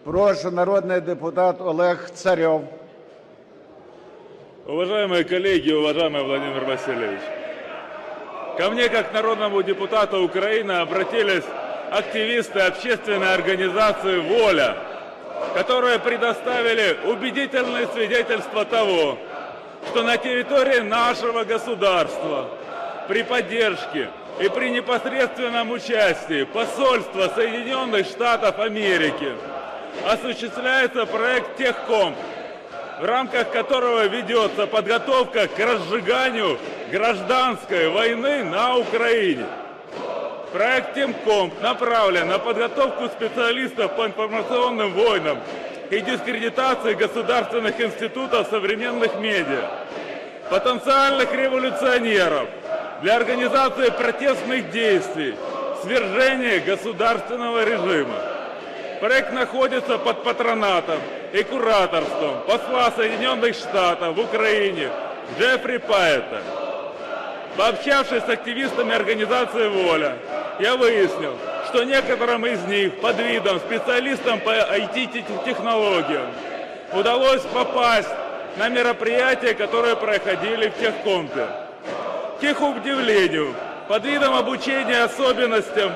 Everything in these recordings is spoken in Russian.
Прошу, народный депутат Олег Царев. Уважаемые коллеги, уважаемый Владимир Васильевич, ко мне, как народному депутату Украины, обратились активисты общественной организации «Воля», которые предоставили убедительные свидетельства того, что на территории нашего государства при поддержке и при непосредственном участии посольства Соединенных Штатов Америки осуществляется проект «Техкомп», в рамках которого ведется подготовка к разжиганию гражданской войны на Украине. Проект «Техкомп» направлен на подготовку специалистов по информационным войнам и дискредитации государственных институтов современных медиа, потенциальных революционеров для организации протестных действий, свержения государственного режима. Проект находится под патронатом и кураторством посла Соединенных Штатов в Украине Джеффри Пайета. Пообщавшись с активистами организации «Воля», я выяснил, что некоторым из них под видом специалистам по IT-технологиям удалось попасть на мероприятия, которые проходили в Техкомпе. К их удивлению, под видом обучения особенностям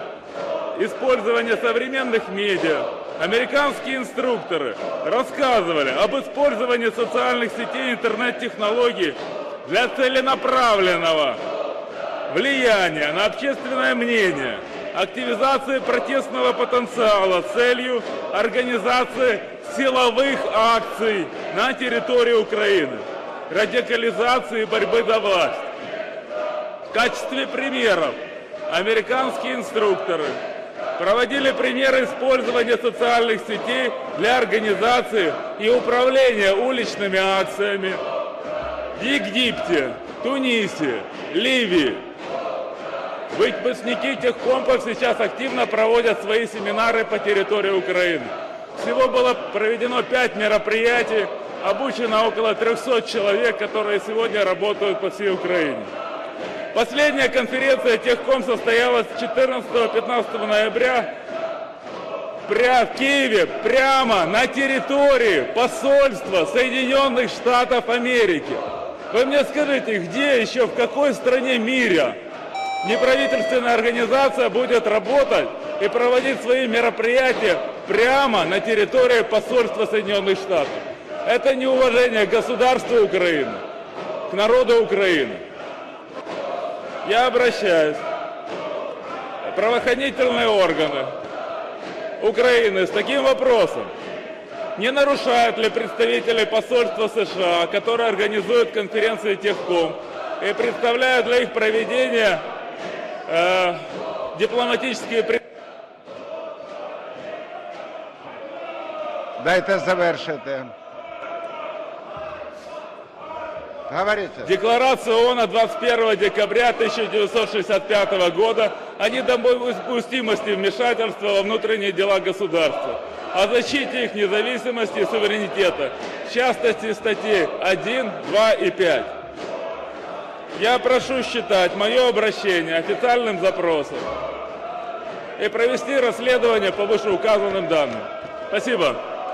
использования современных медиа американские инструкторы рассказывали об использовании социальных сетей и интернет-технологий для целенаправленного влияния на общественное мнение, активизации протестного потенциала с целью организации силовых акций на территории Украины, радикализации и борьбы за власть. В качестве примеров американские инструкторы проводили примеры использования социальных сетей для организации и управления уличными акциями в Египте, Тунисе, Ливии. Выпускники Техкомпов сейчас активно проводят свои семинары по территории Украины. Всего было проведено 5 мероприятий, обучено около 300 человек, которые сегодня работают по всей Украине. Последняя конференция Техком состоялась 14-15 ноября в Киеве, прямо на территории посольства Соединенных Штатов Америки. Вы мне скажите, где еще, в какой стране мира неправительственная организация будет работать и проводить свои мероприятия прямо на территории посольства Соединенных Штатов? Это неуважение к государству Украины, к народу Украины. Я обращаюсь в правоохранительные органы Украины с таким вопросом. Не нарушают ли представители посольства США, которые организуют конференции Техком и представляют для их проведения дипломатические Дайте завершити. Говорите. Декларация ООН 21 декабря 1965 года о недопустимости вмешательства во внутренние дела государства, о защите их независимости и суверенитета, в частности статей 1, 2 и 5. Я прошу считать мое обращение официальным запросом и провести расследование по вышеуказанным данным. Спасибо.